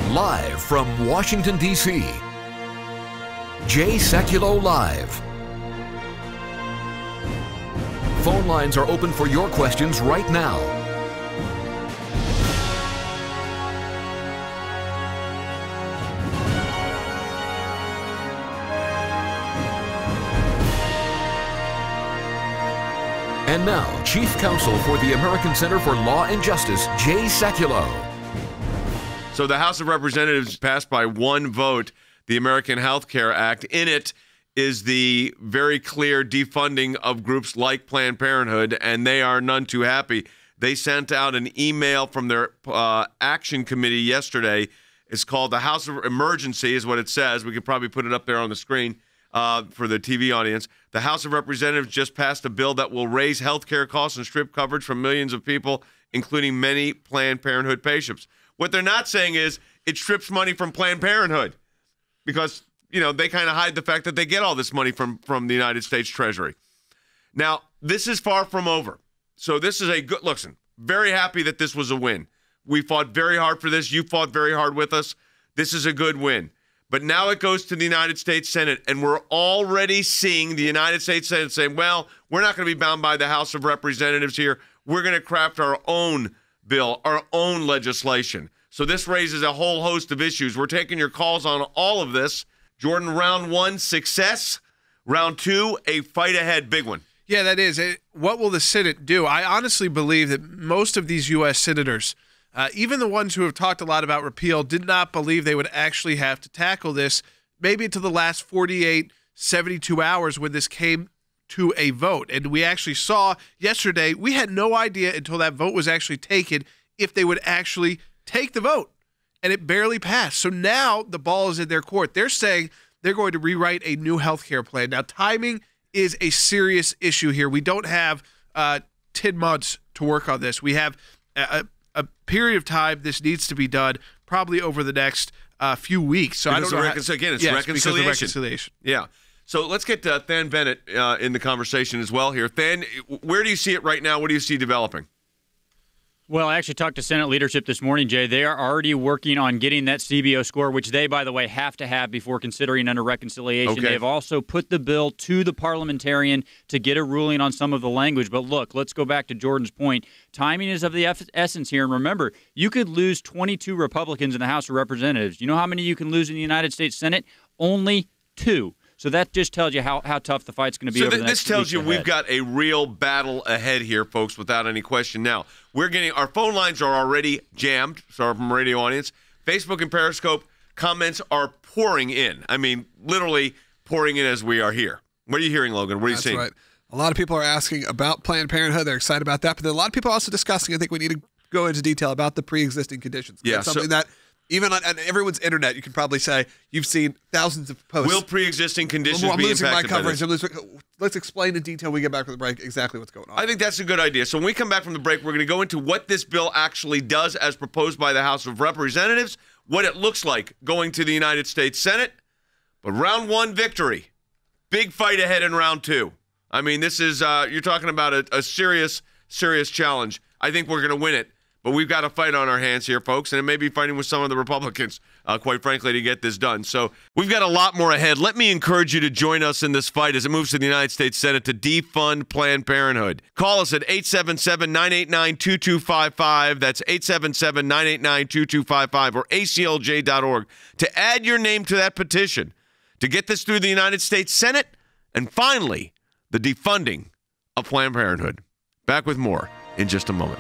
Live from Washington, D.C., Jay Sekulow Live. Phone lines are open for your questions right now. And now, Chief Counsel for the American Center for Law and Justice, Jay Sekulow. So the House of Representatives passed by one vote the American Health Care Act. In it is the very clear defunding of groups like Planned Parenthood, and they are none too happy. They sent out an email from their action committee yesterday. It's called the House of Emergency, is what it says. We could probably put it up there on the screen for the TV audience. The House of Representatives just passed a bill that will raise health care costs and strip coverage from millions of people, including many Planned Parenthood patients. What they're not saying is it strips money from Planned Parenthood because, you know, they kind of hide the fact that they get all this money from the United States Treasury. Now, this is far from over. So this is a good, listen, very happy that this was a win. We fought very hard for this. You fought very hard with us. This is a good win. But now it goes to the United States Senate, and we're already seeing the United States Senate saying, well, we're not going to be bound by the House of Representatives here. We're going to craft our own bill, our own legislation. So this raises a whole host of issues. We're taking your calls on all of this. Jordan, round one, success. Round two, a fight ahead, big one. Yeah, that is. What will the Senate do? I honestly believe that most of these U.S. senators, even the ones who have talked a lot about repeal, did not believe they would actually have to tackle this maybe until the last 48, 72 hours when this came to a vote. And we actually saw yesterday, we had no idea until that vote was actually taken if they would actually take the vote. And it barely passed. So now the ball is in their court. They're saying they're going to rewrite a new health care plan. Now, timing is a serious issue here. We don't have 10 months to work on this. We have a period of time this needs to be done, probably over the next few weeks. So I don't know. Again, it's reconciliation. Yeah. So let's get Than Bennett in the conversation as well here. Than, where do you see it right now? What do you see developing? Well, I actually talked to Senate leadership this morning, Jay. They are already working on getting that CBO score, which they, by the way, have to have before considering under reconciliation. Okay. They've also put the bill to the parliamentarian to get a ruling on some of the language. But look, let's go back to Jordan's point. Timing is of the essence here. And remember, you could lose 22 Republicans in the House of Representatives. You know how many you can lose in the United States Senate? Only 2. So that just tells you how tough the fight's going to be over the next this tells you ahead. We've got a real battle ahead here, folks, without any question. Now, our phone lines are already jammed, sorry from radio audience. Facebook and Periscope comments are pouring in. I mean, literally pouring in as we are here. What are you hearing, Logan? What are you seeing? That's right. A lot of people are asking about Planned Parenthood. They're excited about that. But there are a lot of people also discussing, I think we need to go into detail about the pre-existing conditions. Yeah, that's something that even on everyone's internet, you can probably say you've seen thousands of posts. Will pre-existing conditions be impacted by this? Let's explain in detail when we get back from the break exactly what's going on. I think that's a good idea. So when we come back from the break, we're going to go into what this bill actually does as proposed by the House of Representatives, what it looks like going to the United States Senate. But round one, victory. Big fight ahead in round two. I mean, this is, you're talking about a serious, serious challenge. I think we're going to win it. But we've got a fight on our hands here, folks, and it may be fighting with some of the Republicans, quite frankly, to get this done. So we've got a lot more ahead. Let me encourage you to join us in this fight as it moves to the United States Senate to defund Planned Parenthood. Call us at 877-989-2255. That's 877-989-2255 or aclj.org to add your name to that petition to get this through the United States Senate and finally the defunding of Planned Parenthood. Back with more in just a moment.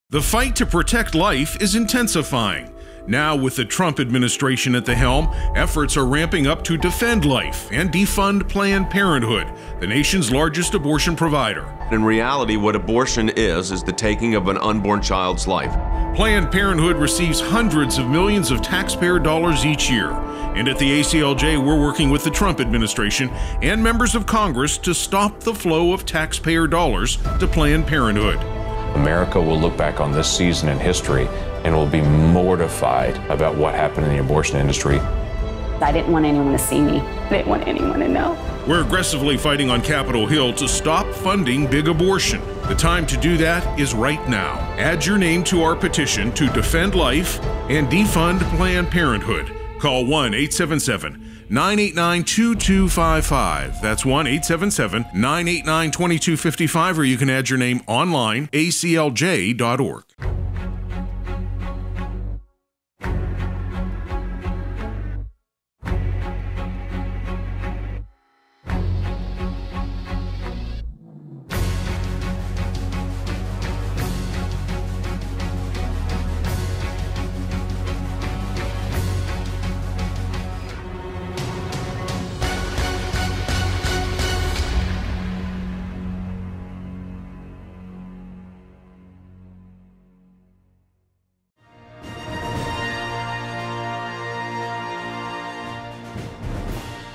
The fight to protect life is intensifying. Now, with the Trump administration at the helm, efforts are ramping up to defend life and defund Planned Parenthood, the nation's largest abortion provider. In reality, what abortion is the taking of an unborn child's life. Planned Parenthood receives hundreds of millions of taxpayer dollars each year. And at the ACLJ, we're working with the Trump administration and members of Congress to stop the flow of taxpayer dollars to Planned Parenthood. America will look back on this season in history and will be mortified about what happened in the abortion industry. I didn't want anyone to see me. I didn't want anyone to know. We're aggressively fighting on Capitol Hill to stop funding big abortion. The time to do that is right now. Add your name to our petition to defend life and defund Planned Parenthood. Call 1-877-989-2255. That's 1-877-989-2255, or you can add your name online, aclj.org.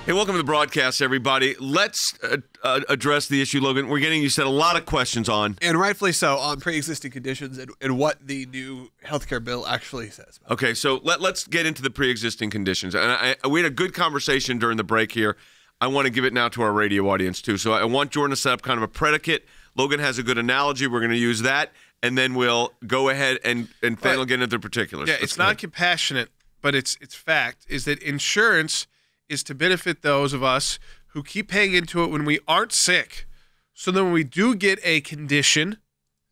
Hey, welcome to the broadcast, everybody. Let's address the issue, Logan. You said a lot of questions on. And rightfully so, on pre-existing conditions and what the new healthcare bill actually says. Okay, so let's get into the pre-existing conditions. And we had a good conversation during the break here. I want to give it now to our radio audience, too. So I want Jordan to set up kind of a predicate. Logan has a good analogy. We're going to use that. And then we'll go ahead and Fan will get into the particulars. Yeah, it's not compassionate, but it's fact, is that insurance is to benefit those of us who keep paying into it when we aren't sick. So then when we do get a condition,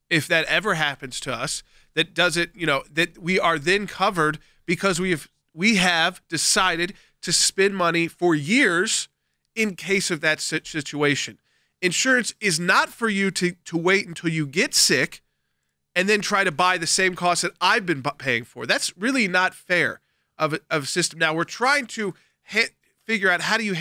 if that ever happens to us, that does it, that we are then covered because we have decided to spend money for years in case of that situation. Insurance is not for you to wait until you get sick and then try to buy the same cost that I've been paying for. That's really not fair of a system. Now, we're trying to figure out how do you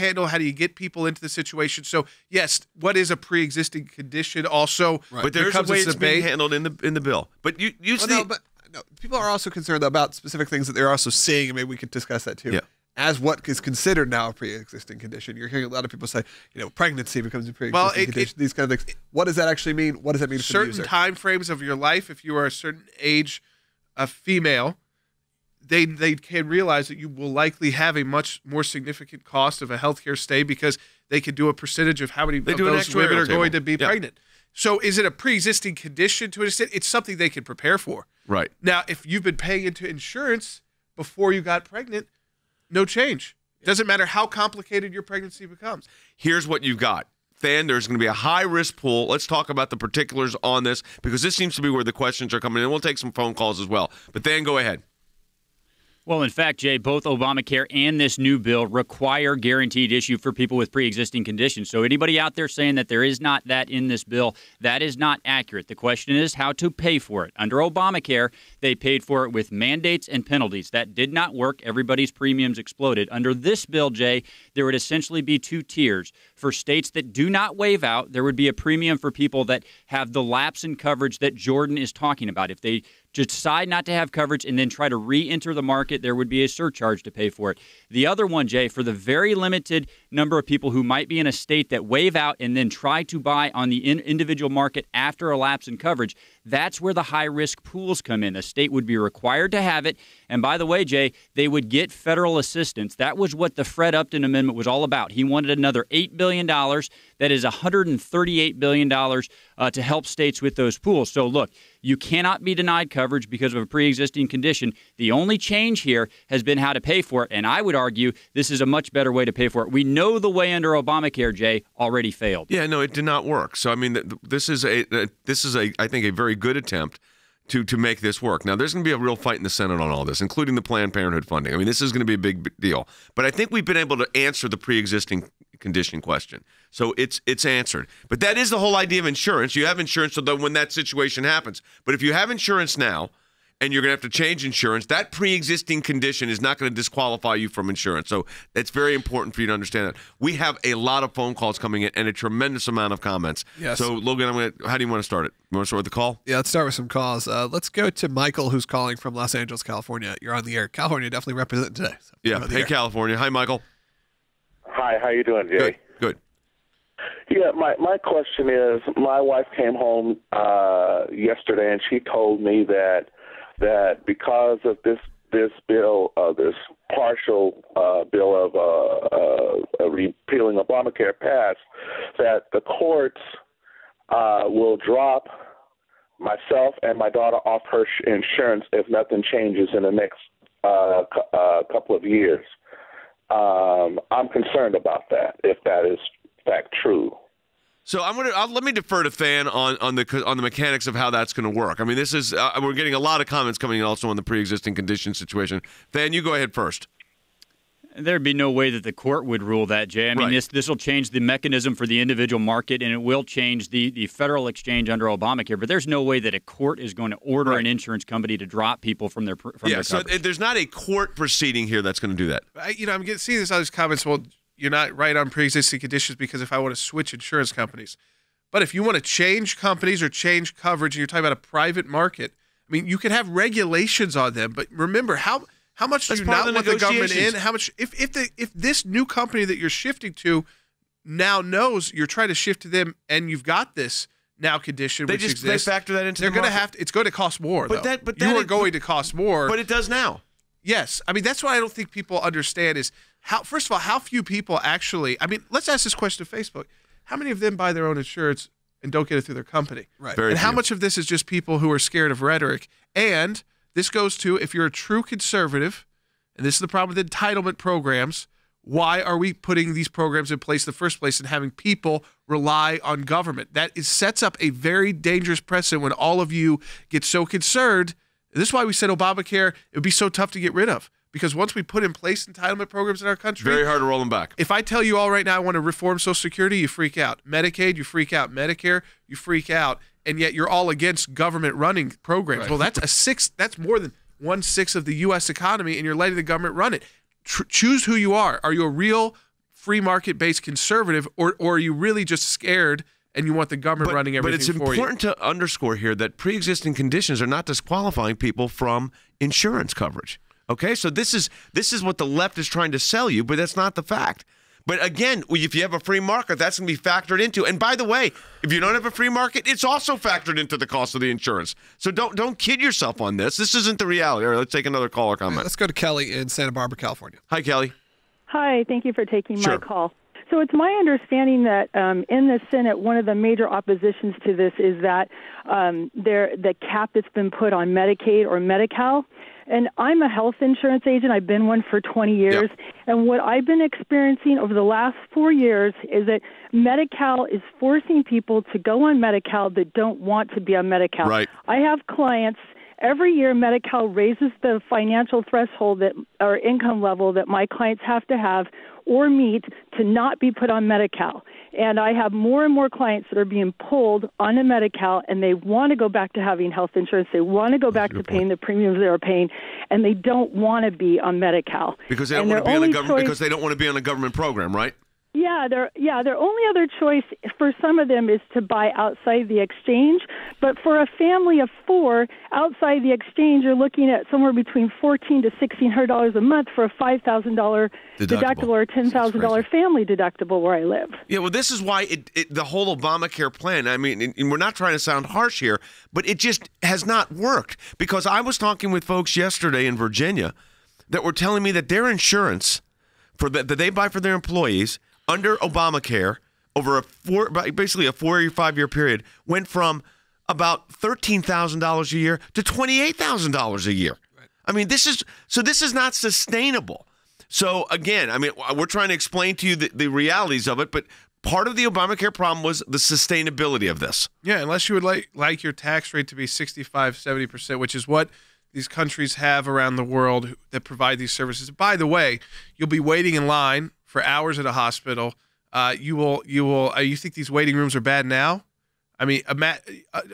get people into the situation. So yes, what is a pre-existing condition? Also, right. But there's a way it's being handled in the bill. But people are also concerned about specific things that they're also seeing, and maybe we could discuss that too. Yeah. As what is considered now a pre-existing condition. You're hearing a lot of people say, pregnancy becomes a pre-existing condition. These kind of things. What does that actually mean? What does that mean for the user? Certain time frames of your life, if you are a certain age, a female, they can realize that you will likely have a much more significant cost of a healthcare stay because they can do a percentage of how many of those women are going to be pregnant. So is it a pre-existing condition to an extent? It's something they can prepare for. Right. Now, if you've been paying into insurance before you got pregnant, no change. It doesn't matter how complicated your pregnancy becomes. Here's what you've got. Than, there's going to be a high-risk pool. Let's talk about the particulars on this because this seems to be where the questions are coming in. We'll take some phone calls as well. But Than, go ahead. Well, in fact, Jay, both Obamacare and this new bill require guaranteed issue for people with pre-existing conditions. So anybody out there saying that there is not that in this bill, that is not accurate. The question is how to pay for it. Under Obamacare, they paid for it with mandates and penalties. That did not work. Everybody's premiums exploded. Under this bill, Jay, there would essentially be two tiers. For states that do not waive out, there would be a premium for people that have the lapse in coverage that Jordan is talking about. If they decide not to have coverage and then try to re-enter the market, there would be a surcharge to pay for it. The other one, Jay, for the very limited number of people who might be in a state that waive out and then try to buy on the individual market after a lapse in coverage, that's where the high-risk pools come in. The state would be required to have it. And by the way, Jay, they would get federal assistance. That was what the Fred Upton Amendment was all about. He wanted another $8 billion. That is $138 billion to help states with those pools. So look, you cannot be denied coverage because of a pre-existing condition. The only change here has been how to pay for it, and I would argue this is a much better way to pay for it. We know the way under Obamacare, Jay, already failed. Yeah, no, it did not work. So I mean, this is I think a very good attempt to make this work. Now, there's going to be a real fight in the Senate on all this, including the Planned Parenthood funding. I mean, this is going to be a big deal. But I think we've been able to answer the pre-existing condition question. So it's answered. But that is the whole idea of insurance. You have insurance so that when that situation happens. But if you have insurance now and you're going to have to change insurance, that pre-existing condition is not going to disqualify you from insurance. So it's very important for you to understand that. We have a lot of phone calls coming in and a tremendous amount of comments. Yes. So, Logan, how do you want to start it? You want to start with the call? Yeah, let's start with some calls. Let's go to Michael, who's calling from Los Angeles, California. You're on the air. California definitely represented today. So yeah. Hey, California. Hi, Michael. Hi, how you doing, Jay? Good. Yeah, my question is, my wife came home yesterday, and she told me that because of this bill, this partial bill of repealing Obamacare passed, that the courts will drop myself and my daughter off her insurance if nothing changes in the next couple of years. I'm concerned about that, if that is in fact true. So let me defer to Than on the mechanics of how that's going to work. I mean, this is we're getting a lot of comments coming in also on the pre-existing condition situation. Than, you go ahead first. There'd be no way that the court would rule that, Jay. I mean, this will change the mechanism for the individual market, and it will change the federal exchange under Obamacare. But there's no way that a court is going to order an insurance company to drop people from their coverage. So there's not a court proceeding here that's going to do that. I'm seeing this all these comments. Well, you're not right on pre-existing conditions because if I want to switch insurance companies, but if you want to change companies or change coverage, and you're talking about a private market, I mean, you can have regulations on them. But remember how much do you not want the government in? How much if this new company that you're shifting to now knows you're trying to shift to them and you've got this now condition which exists, they factor that into they're going to have to. It's going to cost more. You are going to cost more. But it does now. Yes, I mean that's what I don't think people understand is first of all how few people actually. I mean, let's ask this question to Facebook: how many of them buy their own insurance and don't get it through their company? Right. And how much of this is just people who are scared of rhetoric and this goes to if you're a true conservative, and this is the problem with entitlement programs, why are we putting these programs in place in the first place and having people rely on government? That sets up a very dangerous precedent when all of you get so concerned. This is why we said Obamacare, it would be so tough to get rid of. Because once we put in place entitlement programs in our country, very hard to roll them back. If I tell you all right now I want to reform Social Security, you freak out. Medicaid, you freak out. Medicare, you freak out. And yet you're all against government running programs. Right. Well, that's more than 1/6 of the U.S. economy, and you're letting the government run it. Choose who you are. Are you a real free market-based conservative, or are you really just scared and you want the government running everything for you? But it's important to underscore here that pre-existing conditions are not disqualifying people from insurance coverage. Okay, so this is what the left is trying to sell you, but that's not the fact. But again, if you have a free market, that's going to be factored into. And by the way, if you don't have a free market, it's also factored into the cost of the insurance. So don't kid yourself on this. This isn't the reality. All right, let's take another caller comment. Right, let's go to Kelly in Santa Barbara, California. Hi, Kelly. Hi, thank you for taking my call. So it's my understanding that in the Senate, one of the major oppositions to this is that the cap that's been put on Medicaid or Medi-Cal. And I'm a health insurance agent. I've been one for 20 years. Yep. And what I've been experiencing over the last 4 years is that Medi-Cal is forcing people to go on Medi-Cal that don't want to be on Medi-Cal. Right. I have clients. Every year, Medi-Cal raises the financial threshold or income level that my clients have to have or meet to not be put on Medi-Cal. And I have more and more clients that are being pulled on a Medi-Cal, and they want to go back to having health insurance. They want to go back to paying the premiums they are paying, and they don't want to be on Medi-Cal. Because they don't want to be on a government. Because they don't want to be on a government program, right? Yeah, their only other choice for some of them is to buy outside the exchange. But for a family of 4 outside the exchange, you're looking at somewhere between $1,400 to $1,600 a month for a $5,000 deductible or $10,000 family deductible where I live. Yeah, well, this is why the whole Obamacare plan, I mean, and we're not trying to sound harsh here, but it just has not worked. Because I was talking with folks yesterday in Virginia that were telling me that their insurance that they buy for their employees under Obamacare over basically a 4 or 5 year period went from about $13,000 a year to $28,000 a year. Right. I mean, this is not sustainable. So again, I mean, we're trying to explain to you the realities of it, but part of the Obamacare problem was the sustainability of this. Yeah, unless you would like your tax rate to be 65, 70%, which is what these countries have around the world that provide these services. By the way, you'll be waiting in line for hours at a hospital. You think these waiting rooms are bad now? I mean,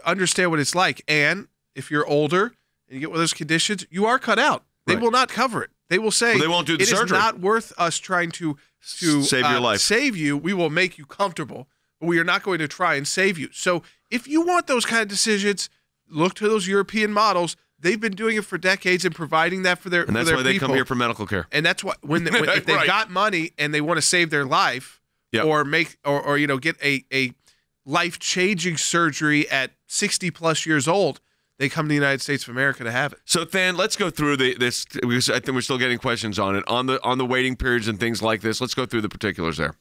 understand what it's like. And if you're older and you get one of those conditions, you are cut out. They will not cover it. They will say, they won't do the surgery. It is not worth us trying to save your life. Save you. We will make you comfortable, but we are not going to try and save you. So if you want those kind of decisions, look to those European models. They've been doing it for decades and providing that for their people. And that's why they come here for medical care. And that's why if they've got money and they want to save their life, or make or get a life-changing surgery at 60 plus years old, they come to the United States of America to have it. So, Than, let's go through this, because I think we're still getting questions on it, on the waiting periods and things like this. Let's go through the particulars there.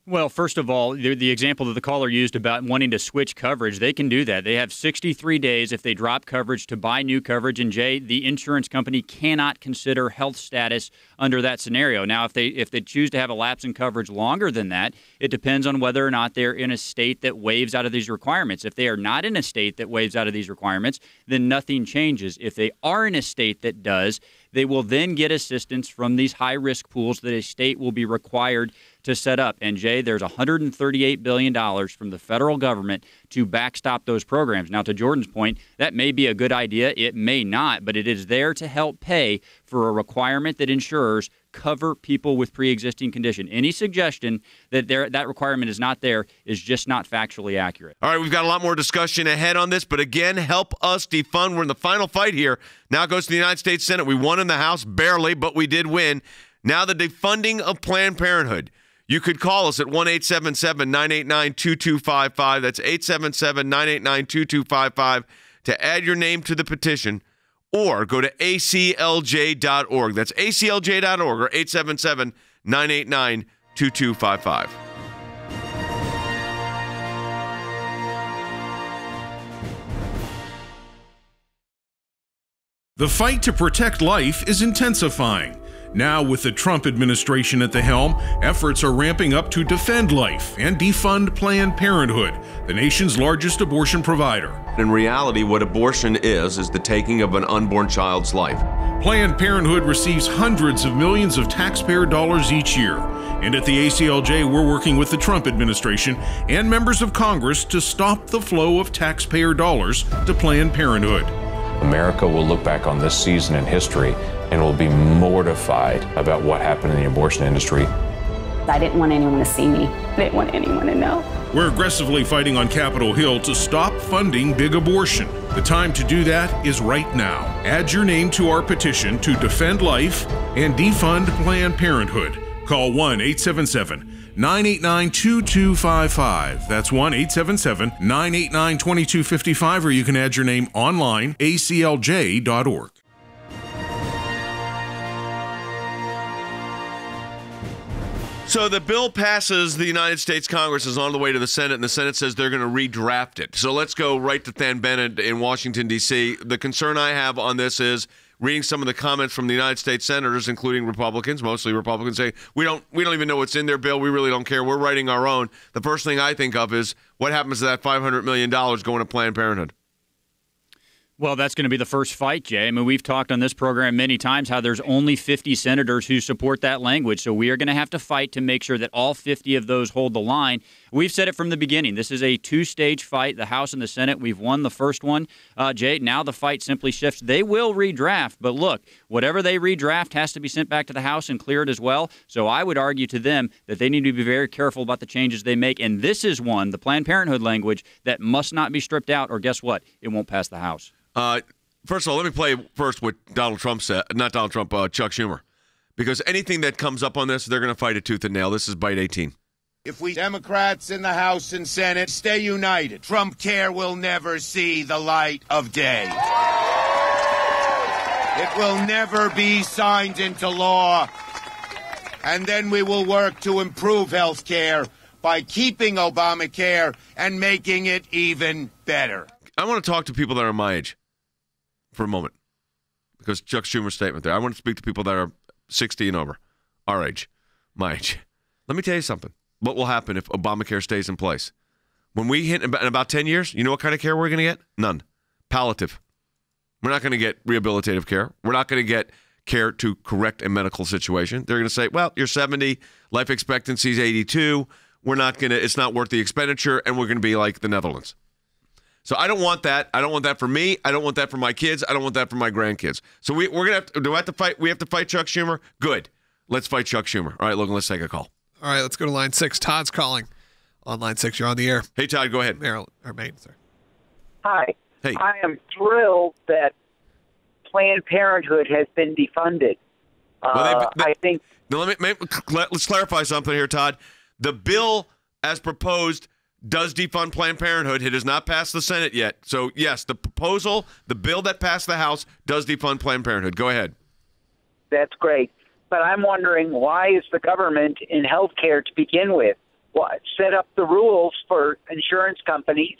Well, first of all, the example that the caller used about wanting to switch coverage, they can do that. They have 63 days if they drop coverage to buy new coverage. And, Jay, the insurance company cannot consider health status under that scenario. Now, if they choose to have a lapse in coverage longer than that, it depends on whether or not they're in a state that waives out of these requirements. If they are not in a state that waives out of these requirements, then nothing changes. If they are in a state that does, they will then get assistance from these high-risk pools that a state will be required to set up. And, Jay, there's $138 billion from the federal government to backstop those programs. Now, to Jordan's point, that may be a good idea. It may not, but it is there to help pay for a requirement that insurers cover people with pre-existing condition. Any suggestion that that requirement is not there is just not factually accurate. All right, we've got a lot more discussion ahead on this, but again, help us defund. We're in the final fight here. Now it goes to the United States Senate. We won in the House, barely, but we did win. Now the defunding of Planned Parenthood. You could call us at 1-877-989-2255. That's 877-989-2255 to add your name to the petition, or go to aclj.org. That's aclj.org, or 877-989-2255. The fight to protect life is intensifying. Now, with the Trump administration at the helm, efforts are ramping up to defend life and defund Planned Parenthood, the nation's largest abortion provider. In reality, what abortion is the taking of an unborn child's life. Planned Parenthood receives hundreds of millions of taxpayer dollars each year. And at the ACLJ, we're working with the Trump administration and members of Congress to stop the flow of taxpayer dollars to Planned Parenthood. America will look back on this season in history and will be mortified about what happened in the abortion industry. I didn't want anyone to see me. I didn't want anyone to know. We're aggressively fighting on Capitol Hill to stop funding big abortion. The time to do that is right now. Add your name to our petition to defend life and defund Planned Parenthood. Call 1-877-989-2255. That's 1-877-989-2255, or you can add your name online, aclj.org. So the bill passes the United States Congress, is on the way to the Senate, and the Senate says they're going to redraft it. So let's go right to Than Bennett in Washington, D.C. The concern I have on this is reading some of the comments from the United States senators, including Republicans, mostly Republicans, saying, we don't even know what's in their bill. We really don't care. We're writing our own. The first thing I think of is what happens to that $500 million going to Planned Parenthood? Well, that's going to be the first fight, Jay. I mean, we've talked on this program many times how there's only 50 senators who support that language. So we are going to have to fight to make sure that all 50 of those hold the line. We've said it from the beginning. This is a two-stage fight, the House and the Senate. We've won the first one, Jay. Now the fight simply shifts. They will redraft, but look, whatever they redraft has to be sent back to the House and cleared as well. So I would argue to them that they need to be very careful about the changes they make. And this is one, the Planned Parenthood language, that must not be stripped out, or guess what? It won't pass the House. First of all, let me play first what Donald Trump said, not Donald Trump, Chuck Schumer. Because anything that comes up on this, they're going to fight it tooth and nail. This is Bite 18. If we Democrats in the House and Senate stay united, Trump Care will never see the light of day. It will never be signed into law. And then we will work to improve health care by keeping Obamacare and making it even better. I want to talk to people that are my age for a moment, because Chuck Schumer's statement there. I want to speak to people that are 60 and over, our age, my age. Let me tell you something. What will happen if Obamacare stays in place? When we hit in about 10 years, you know what kind of care we're going to get? None. Palliative. We're not going to get rehabilitative care. We're not going to get care to correct a medical situation. They're going to say, well, you're 70, life expectancy is 82. We're not going to, it's not worth the expenditure, and we're going to be like the Netherlands. So I don't want that. I don't want that for me. I don't want that for my kids. I don't want that for my grandkids. So we're going to have to, do I have to fight? We have to fight Chuck Schumer? Good. Let's fight Chuck Schumer. All right, Logan, let's take a call. All right, let's go to line 6. Todd's calling. On line 6, you're on the air. Hey, Todd, go ahead. Maryland, or Maine, sir. Hi. Hey. I am thrilled that Planned Parenthood has been defunded. I think. Now let's clarify something here, Todd. The bill, as proposed, does defund Planned Parenthood. It has not passed the Senate yet. So, yes, the proposal, the bill that passed the House, does defund Planned Parenthood. Go ahead. That's great. But I'm wondering, why is the government in healthcare to begin with? Set up the rules for insurance companies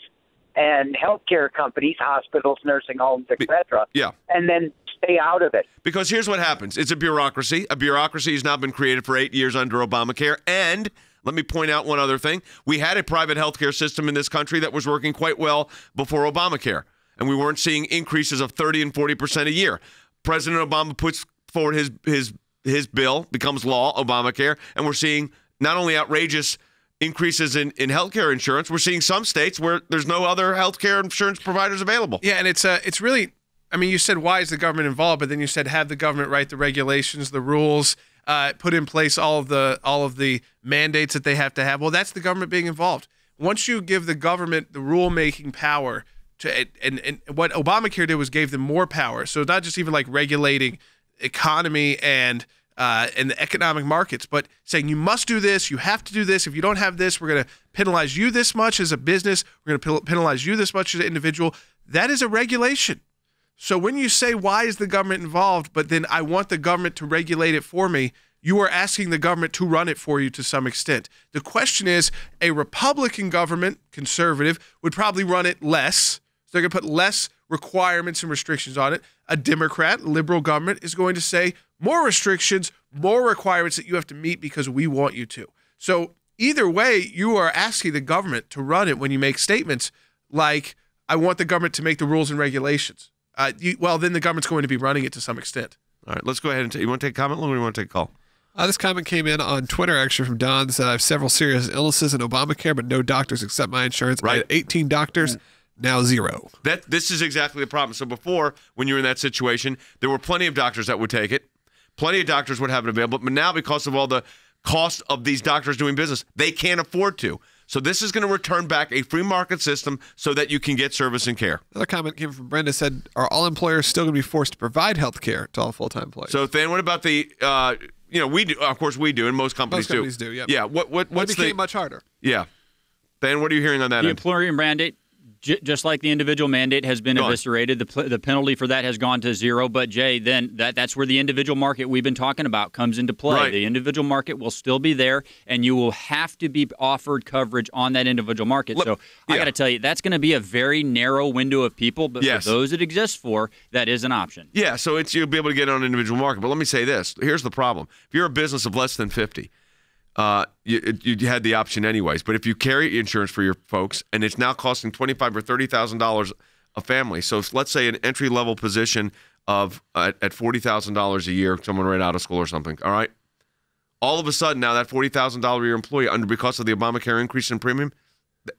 and healthcare companies, hospitals, nursing homes, etc. Yeah. And then stay out of it. Because here's what happens. It's a bureaucracy. A bureaucracy has now been created for 8 years under Obamacare. And let me point out one other thing. We had a private healthcare system in this country that was working quite well before Obamacare. And we weren't seeing increases of 30 and 40% a year. President Obama puts forward his bill, becomes law, Obamacare, and we're seeing not only outrageous increases in healthcare insurance, we're seeing some states where there's no other healthcare insurance providers available. Yeah, and it's really, I mean, you said, why is the government involved? But then you said, have the government write the regulations, the rules, put in place all of the mandates that they have to have. Well, that's the government being involved. Once you give the government the rule-making power to, and what Obamacare did was gave them more power. So not just even like regulating economy and the economic markets, but saying you must do this, you have to do this. If you don't have this, we're going to penalize you this much as a business. We're going to penalize you this much as an individual. That is a regulation. So when you say, why is the government involved, but then I want the government to regulate it for me, you are asking the government to run it for you to some extent. The question is, a Republican government, conservative, would probably run it less. So they're going to put less requirements and restrictions on it. A Democrat, liberal government is going to say more restrictions, more requirements that you have to meet because we want you to. So either way, you are asking the government to run it when you make statements like, I want the government to make the rules and regulations. Well, then the government's going to be running it to some extent. All right, let's go ahead and you want to take a comment, Lou, or you want to take a call? This comment came in on Twitter, actually, from Don. Said, I have several serious illnesses in Obamacare, but no doctors accept my insurance. Right. I had 18 doctors. Now 0. This is exactly the problem. So before, when you were in that situation, there were plenty of doctors that would take it. Plenty of doctors would have it available. But now, because of all the cost of these doctors doing business, they can't afford to. So this is going to return back a free market system so that you can get service and care. Another comment came from Brenda, said, are all employers still going to be forced to provide health care to all full-time employees? So then what about the, we do, of course we do, and most companies do. Most companies do, yeah. Yeah, what's it became much harder. Yeah. Dan, what are you hearing on that? The employer mandate, just like the individual mandate has been eviscerated, the penalty for that has gone to 0. But, Jay, then that's where the individual market we've been talking about comes into play. Right. The individual market will still be there, and you will have to be offered coverage on that individual market. I got to tell you, that's going to be a very narrow window of people. But for those it exists for, that is an option. Yeah, so you'll be able to get on an individual market. But let me say this. Here's the problem. If you're a business of less than 50, you had the option anyways. But if you carry insurance for your folks and it's now costing $25,000 or $30,000 a family, so let's say an entry-level position of at $40,000 a year, someone right out of school or something, all right? All of a sudden now that $40,000 a year employee, because of the Obamacare increase in premium,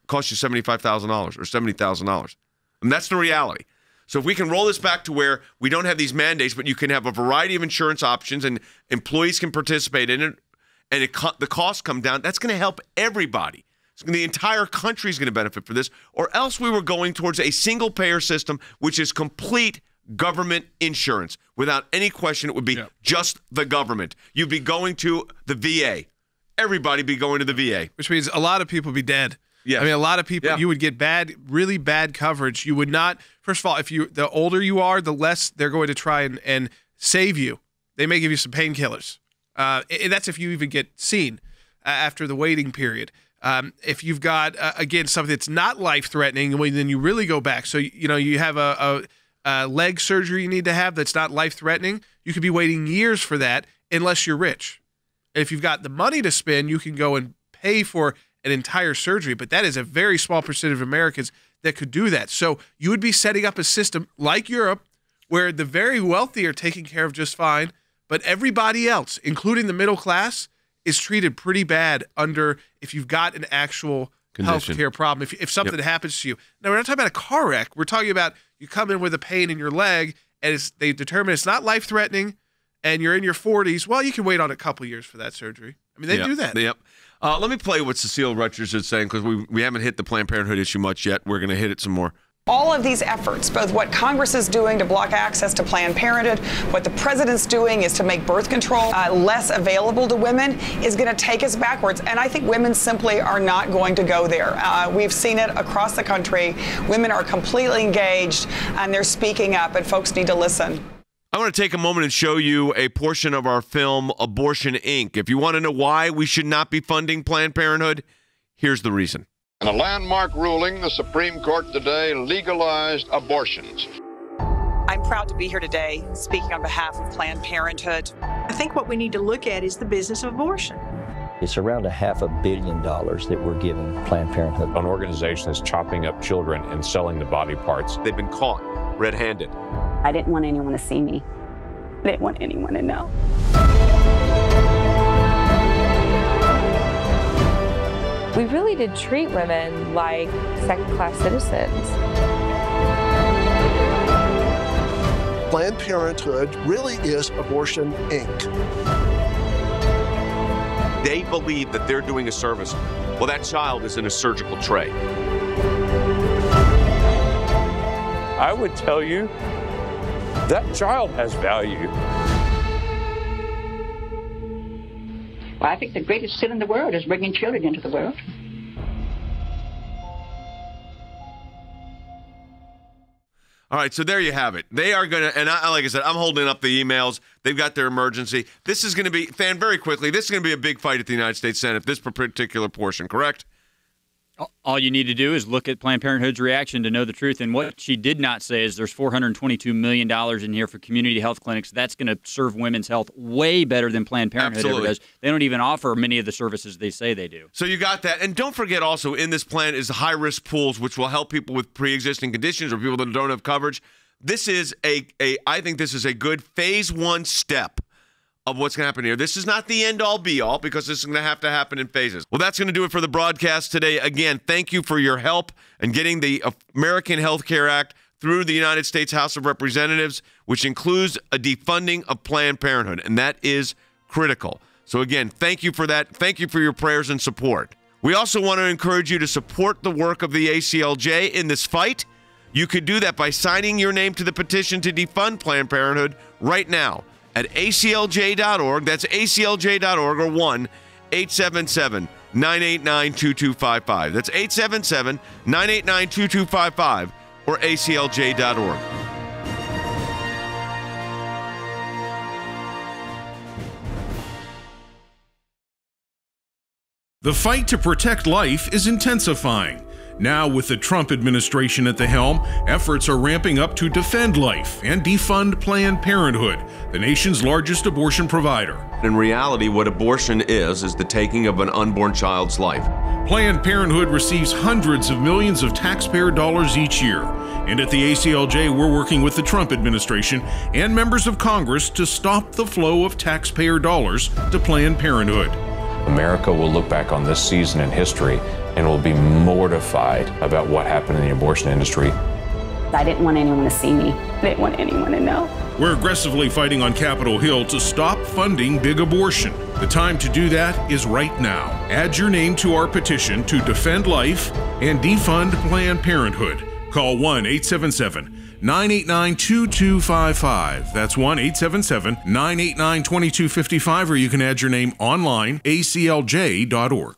costs you $75,000 or $70,000. And that's the reality. So if we can roll this back to where we don't have these mandates, but you can have a variety of insurance options and employees can participate in it, and the costs come down, that's going to help everybody. The entire country is going to benefit for this, or else we were going towards a single-payer system, which is complete government insurance. Without any question, it would be just the government. You'd be going to the VA. Everybody be going to the VA. Which means a lot of people would be dead. Yeah. I mean, a lot of people, you would get really bad coverage. You would not, first of all, the older you are, the less they're going to try and save you. They may give you some painkillers. And that's if you even get seen after the waiting period. If you've got, again, something that's not life-threatening, then you really go back. So, you have a leg surgery you need to have that's not life-threatening. You could be waiting years for that unless you're rich. And if you've got the money to spend, you can go and pay for an entire surgery. But that is a very small percentage of Americans that could do that. So you would be setting up a system like Europe where the very wealthy are taken care of just fine, but everybody else, including the middle class, is treated pretty bad if you've got an actual health care problem. If something happens to you. Now, we're not talking about a car wreck. We're talking about you come in with a pain in your leg, and they determine it's not life-threatening, and you're in your 40s. Well, you can wait on a couple years for that surgery. I mean, they do that. Yep. Let me play what Cecile Rutgers is saying, because we haven't hit the Planned Parenthood issue much yet. We're going to hit it some more. All of these efforts, both what Congress is doing to block access to Planned Parenthood, what the president's doing is to make birth control less available to women, is going to take us backwards. And I think women simply are not going to go there. We've seen it across the country. Women are completely engaged and they're speaking up, and folks need to listen. I want to take a moment and show you a portion of our film, Abortion, Inc. If you want to know why we should not be funding Planned Parenthood, here's the reason. In a landmark ruling, the Supreme Court today legalized abortions. I'm proud to be here today speaking on behalf of Planned Parenthood. I think what we need to look at is the business of abortion. It's around $500 million that we're giving Planned Parenthood. An organization that's chopping up children and selling the body parts. They've been caught red-handed. I didn't want anyone to see me. I didn't want anyone to know. We really did treat women like second-class citizens. Planned Parenthood really is Abortion, Inc. They believe that they're doing a service. Well, that child is in a surgical tray. I would tell you that child has value. Well, I think the greatest sin in the world is bringing children into the world. All right, so there you have it. They are going to, and like I said, I'm holding up the emails. They've got their emergency. This is going to be, Fan, very quickly, this is going to be a big fight at the United States Senate, this particular portion, correct? All you need to do is look at Planned Parenthood's reaction to know the truth. And what she did not say is there's $422 million in here for community health clinics. That's going to serve women's health way better than Planned Parenthood ever does. They don't even offer many of the services they say they do. So you got that. And don't forget also in this plan is high-risk pools, which will help people with pre-existing conditions or people that don't have coverage. This is I think this is a good phase one step of what's going to happen here. This is not the end-all, be-all, because this is going to happen in phases. Well, that's going to do it for the broadcast today. Again, thank you for your help in getting the American Health Care Act through the United States House of Representatives, which includes a defunding of Planned Parenthood, and that is critical. So again, thank you for that. Thank you for your prayers and support. We also want to encourage you to support the work of the ACLJ in this fight. You could do that by signing your name to the petition to defund Planned Parenthood right now at aclj.org. That's aclj.org or 1-877-989-2255. That's 877-989-2255 or aclj.org. The fight to protect life is intensifying. Now, with the Trump administration at the helm, efforts are ramping up to defend life and defund Planned Parenthood, the nation's largest abortion provider. In reality, what abortion is the taking of an unborn child's life. Planned Parenthood receives hundreds of millions of taxpayer dollars each year. And at the ACLJ, we're working with the Trump administration and members of Congress to stop the flow of taxpayer dollars to Planned Parenthood. America will look back on this season in history and will be mortified about what happened in the abortion industry. I didn't want anyone to see me. I didn't want anyone to know. We're aggressively fighting on Capitol Hill to stop funding big abortion. The time to do that is right now. Add your name to our petition to defend life and defund Planned Parenthood. Call 1-877-989-2255. That's 1-877-989-2255, or you can add your name online, aclj.org.